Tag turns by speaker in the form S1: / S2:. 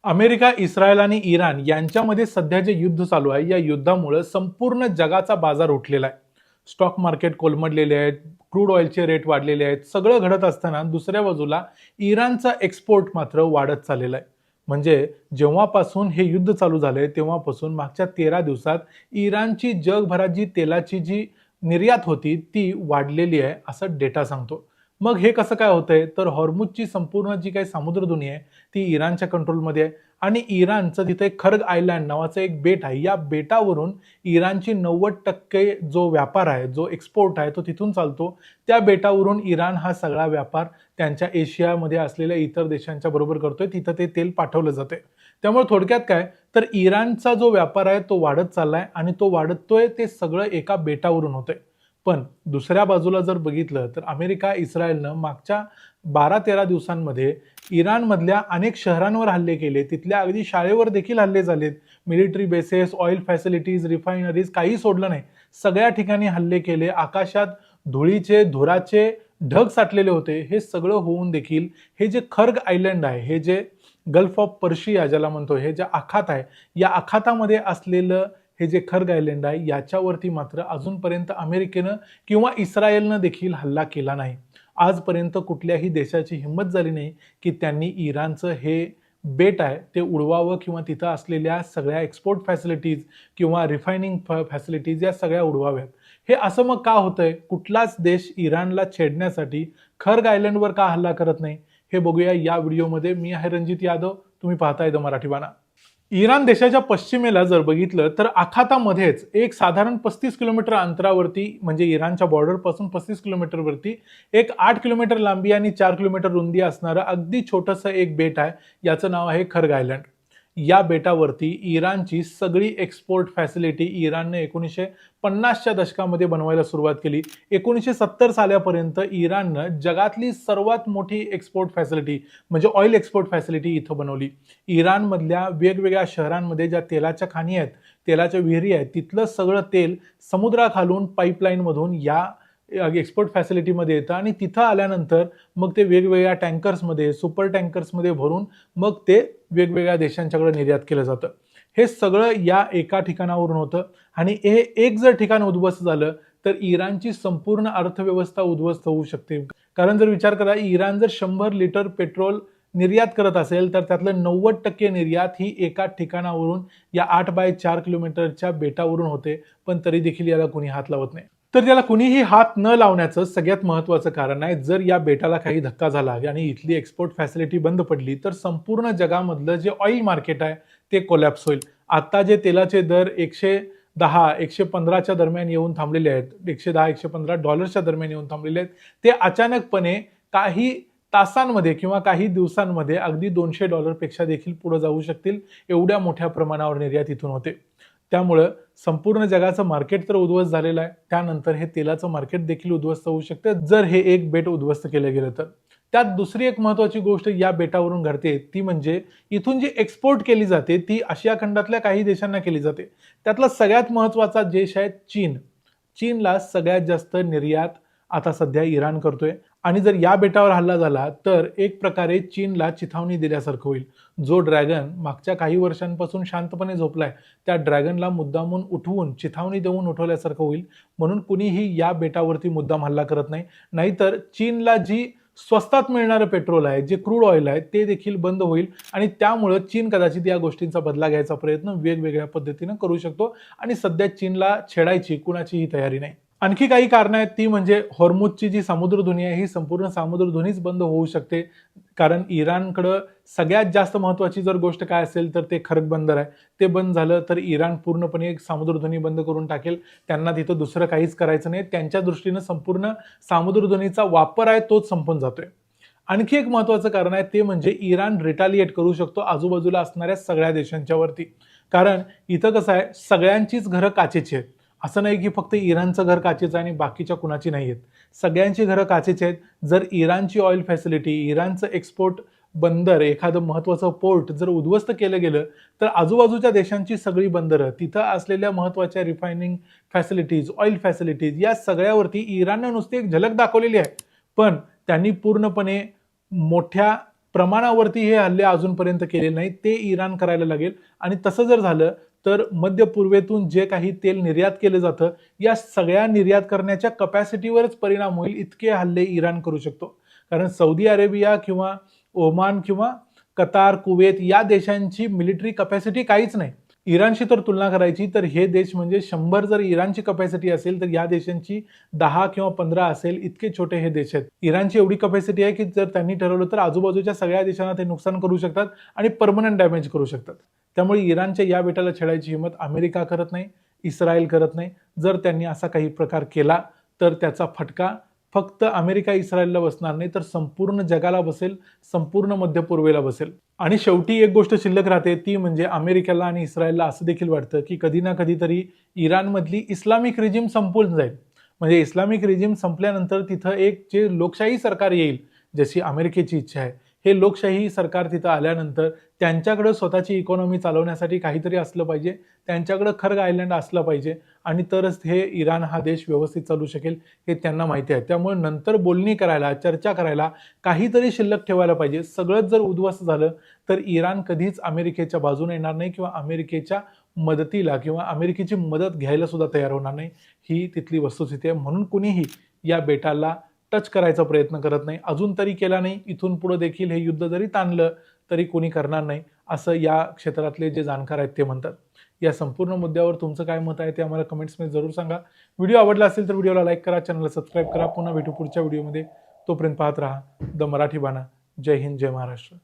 S1: America, Israel आणि Iran यांच्यामध्ये सध्या जे युद्ध चालू आहे, या युद्धामुळे संपूर्ण जगाचा बाजार उठलेला आहे. स्टॉक मार्केट कोलमडलेले आहेत, क्रूड ऑइलचे रेट वाढलेले आहेत. सगळं घडत असताना दुसऱ्या बाजूला इराणचा एक्सपोर्ट मात्र वाढत चाललेला आहे. म्हणजे जेव्हापासून हे युद्ध चालू झालंय तेव्हापासून मागच्या 13 दिवसात इराणची जगभरात जी तेलाची जी निर्यात होती ती वाढलेली आहे, असं डेटा सांगतो. मग हे कसं काय होतंय? तर हॉर्मुझची संपूर्ण जी काही सामुद्रधुनी आहे ती इराणच्या कंट्रोलमध्ये आहे आणि इराणचं तिथे खर्ग आयलँड नावाचं एक बेट आहे. या बेटावरून इराणची 90% जो व्यापार आहे, जो एक्सपोर्ट आहे, तो तिथून चालतो. त्या बेटावरून इराण हा सगळा व्यापार त्यांच्या एशियामध्ये असलेल्या इतर देशांच्या बरोबर करतोय. तिथं ते तेल पाठवलं जाते. त्यामुळे थोडक्यात काय, तर इराणचा जो व्यापार आहे तो वाढत चाललाय आणि तो वाढतोय ते सगळं एका बेटावरून होतंय. पण दुसऱ्या बाजूला जर बघितलं तर अमेरिका, इस्रायलनं मागच्या 12-13 दिवसांमध्ये इराणमधल्या अनेक शहरांवर हल्ले केले. तिथल्या अगदी शाळेवर देखील हल्ले झालेत. Military bases, oil facilities, refineries काही सोडलं नाही. सगळ्या ठिकाणी हल्ले केले. आकाशात धुळीचे, धुराचे ढग साठलेले होते. हे सगळं होऊन देखील हे जे खर्ग आयलँड आहे, हे जे गल्फ ऑफ पर्शिया ज्याला म्हणतो, हे जे आखात आहे, या आखातामध्ये असलेलं हे जे खर्ग आयलँड आहे याच्यावरती मात्र अजूनपर्यंत अमेरिकेनं किंवा इस्रायलनं देखील हल्ला केला नाही. आजपर्यंत कुठल्याही देशाची हिंमत झाली नाही की त्यांनी इराणचं हे बेट आहे ते उडवावं किंवा तिथं असलेल्या सगळ्या एक्सपोर्ट फॅसिलिटीज किंवा रिफायनिंग फॅसिलिटीज या सगळ्या उडवाव्यात. हे असं मग का होतंय? कुठलाच देश इराणला छेडण्यासाठी खर्ग आयलँडवर का हल्ला करत नाही? हे बघूया या व्हिडिओमध्ये. मी आहे रणजित यादव, तुम्ही पाहताय द मराठी बाणा. इराण देशाच्या पश्चिमेला जर बघितलं तर आखातामध्येच एक साधारण 35 किलोमीटर अंतरावरती, म्हणजे इराणच्या बॉर्डरपासून 35 किलोमीटरवरती एक 8 किलोमीटर लांबी आणि 4 किलोमीटर रुंदी असणारं अगदी छोटंसं एक बेट आहे. याचं नाव आहे खर्ग आयलँड. या बेटावरती इराणची सगळी एक्सपोर्ट फॅसिलिटी इराणने 1950च्या दशकामध्ये बनवायला सुरुवात केली. 1970 सालापर्यंत इराणनं जगातली सर्वात मोठी एक्सपोर्ट फॅसिलिटी म्हणजे ऑइल एक्सपोर्ट फॅसिलिटी इथं बनवली. इराणमधल्या वेगवेगळ्या शहरांमध्ये ज्या तेलाच्या खाणी आहेत, तेलाच्या विहिरी आहेत, तिथलं सगळं तेल समुद्राखालून पाईपलाईनमधून या एक्सपोर्ट फॅसिलिटीमध्ये येतं आणि तिथं आल्यानंतर मग ते वेगवेगळ्या टँकर्समध्ये, सुपर टँकर्समध्ये भरून मग ते वेगवेगळ्या देशांच्याकडे निर्यात केलं जातं. हे सगळं या एका ठिकाणावरून होतं आणि हे एक जर ठिकाण उद्ध्वस्त झालं तर इराणची संपूर्ण अर्थव्यवस्था उद्ध्वस्त होऊ शकते. कारण जर विचार करा, इराण जर 100 लिटर पेट्रोल निर्यात करत असेल तर त्यातलं 90% निर्यात ही एका ठिकाणावरून या 8x4 किलोमीटरच्या बेटावरून होते. पण तरी देखील याला कोणी हात लावत नाही. तर त्याला कुणीही हात न लावण्याचं सगळ्यात महत्त्वाचं कारण आहे, जर या बेटाला काही धक्का झाला आणि इथली एक्सपोर्ट फॅसिलिटी बंद पडली तर संपूर्ण जगामधलं जे ऑइल मार्केट आहे ते कोलॅप्स होईल. आता जे तेलाचे दर 110-115च्या दरम्यान येऊन थांबलेले आहेत, $110-115 दरम्यान येऊन थांबलेले आहेत, ते अचानकपणे काही तासांमध्ये किंवा काही दिवसांमध्ये अगदी $200 पेक्षा देखील पुढे जाऊ शकतील. एवढ्या मोठ्या प्रमाणावर निर्यात इथून होते. त्यामुळं संपूर्ण जगाचं मार्केट तर उद्ध्वस्त झालेलं आहे, त्यानंतर हे तेलाचं मार्केट देखील उद्ध्वस्त होऊ शकतं जर हे एक बेट उद्ध्वस्त केलं गेलं तर. त्यात दुसरी एक महत्त्वाची गोष्ट या बेटावरून घडते ती म्हणजे इथून जी एक्सपोर्ट केली जाते ती आशिया खंडातल्या काही देशांना केली जाते. त्यातला सगळ्यात महत्त्वाचा देश आहे चीन. चीनला सगळ्यात जास्त निर्यात आता सध्या इराण करतोय आणि जर या बेटावर हल्ला झाला तर एक प्रकारे चीनला चिथावणी दिल्यासारखं होईल. जो ड्रॅगन मागच्या काही वर्षांपासून शांतपणे झोपलाय त्या ड्रॅगनला मुद्दामून उठवून चिथावणी देऊन उठवल्यासारखं होईल. म्हणून कुणीही या बेटावरती मुद्दाम हल्ला करत नाही. नाहीतर चीनला जी स्वस्तात मिळणारं पेट्रोल आहे, जे क्रूड ऑइल आहे, ते देखील बंद होईल आणि त्यामुळं चीन कदाचित या गोष्टींचा बदला घ्यायचा प्रयत्न वेगवेगळ्या पद्धतीनं करू शकतो आणि सध्या चीनला छेडायची कुणाचीही तयारी नाही. आणखी काही कारणं आहेत, ती म्हणजे हॉर्मुझची जी सामुद्रधुनी आहे ही संपूर्ण सामुद्रधुनीच बंद होऊ शकते. कारण इराणकडं सगळ्यात जास्त महत्त्वाची जर गोष्ट काय असेल तर ते खर्ग बंदर आहे. ते बंद झालं तर इराण पूर्णपणे एक सामुद्रधुनी बंद करून टाकेल. त्यांना तिथं दुसरं काहीच करायचं नाही. त्यांच्या दृष्टीनं संपूर्ण सामुद्रधुनीचा वापर आहे तोच संपून जातोय. आणखी एक महत्त्वाचं कारण आहे ते म्हणजे इराण रिटालिएट करू शकतो आजूबाजूला असणाऱ्या सगळ्या देशांच्या वरती. कारण इथं कसं आहे, सगळ्यांचीच घरं काचेची आहेत. असं नाही की फक्त इराणचं घर काचेचं आहे आणि बाकीच्या कुणाची नाही आहेत. सगळ्यांची घरं काचेची आहेत. जर इराणची ऑइल फॅसिलिटी, इराणचं एक्सपोर्ट बंदर, एखादं महत्त्वाचं पोर्ट जर उद्ध्वस्त केलं गेलं तर आजूबाजूच्या देशांची सगळी बंदरं, तिथं असलेल्या महत्त्वाच्या रिफायनिंग फॅसिलिटीज, ऑइल फॅसिलिटीज या सगळ्यावरती इराणनं नुसती एक झलक दाखवलेली आहे. पण त्यांनी पूर्णपणे मोठ्या प्रमाणावरती हे हल्ले अजूनपर्यंत केले नाहीत, ते इराण करायला लागेल. आणि तसं जर झालं तर मध्य पूर्वेतून जे काही तेल निर्यात केलं जातं, या सगळ्या निर्यात करण्याच्या कपॅसिटीवरच परिणाम होईल, इतके हल्ले इराण करू शकतो. कारण सौदी अरेबिया किंवा ओमान किंवा कतार, कुवेत या देशांची मिलिटरी कपॅसिटी काहीच नाही. इराणशी तर तुलना करायची तर हे देश म्हणजे 100 जर इराणची कपॅसिटी असेल तर या देशांची 10 किंवा 15 असेल, इतके छोटे हे देश आहेत. इराणची एवढी कपॅसिटी आहे की जर त्यांनी ठरवलं तर आजूबाजूच्या सगळ्या देशांना ते नुकसान करू शकतात आणि परमनंट डॅमेज करू शकतात. त्यामुळे इराणच्या या बेटाला छेडायची हिंमत अमेरिका करत नाही, इस्रायल करत नाही. जर त्यांनी असा काही प्रकार केला तर त्याचा फटका फक्त अमेरिका इस्रायलला बसणार नाही, तर संपूर्ण जगाला बसेल, संपूर्ण मध्य पूर्वेला बसेल. आणि शेवटी एक गोष्ट शिल्लक राहते, ती म्हणजे अमेरिकेला आणि इस्रायलला असं देखील वाटतं की कधी ना कधीतरी इराणमधली इस्लामिक रिजिम संपून जाईल. म्हणजे इस्लामिक रिजिम संपल्यानंतर तिथं एक जे लोकशाही सरकार येईल, जशी अमेरिकेची इच्छा आहे, हे लोकशाही सरकार तिथं आल्यानंतर त्यांच्याकडे स्वतःची इकॉनॉमी चालवण्यासाठी काहीतरी असलं पाहिजे, त्यांच्याकडे खर्ग आयलंड असलं पाहिजे आणि तरच हे इराण हा देश व्यवस्थित चालू शकेल, हे त्यांना माहिती आहे. त्यामुळे नंतर बोलणी करायला, चर्चा करायला काहीतरी शिल्लक ठेवायला पाहिजे. सगळंच जर उद्ध्वस्त झालं तर इराण कधीच अमेरिकेच्या बाजूने येणार नाही किंवा अमेरिकेच्या मदतीला किंवा अमेरिकेची मदत घ्यायला सुद्धा तयार होणार नाही. ही तिथली वस्तुस्थिती आहे. म्हणून कुणीही या बेटाला टच करायचा प्रयत्न करत नाही, अजून तरी केला नाही. इथून पुढे देखील हे युद्ध जरी ताणलं तरी कोणी करणार नाही, असं या क्षेत्रातले जे जाणकार आहेत ते म्हणतात. या संपूर्ण मुद्द्यावर तुमचं काय मत आहे ते आम्हाला कमेंट्समध्ये जरूर सांगा. व्हिडिओ आवडला असेल तर व्हिडिओला लाईक करा, चॅनलला सबस्क्राईब करा. पुन्हा भेटू पुढच्या व्हिडिओमध्ये. तोपर्यंत पाहत राहा द मराठी बाणा. जय हिंद, जय महाराष्ट्र.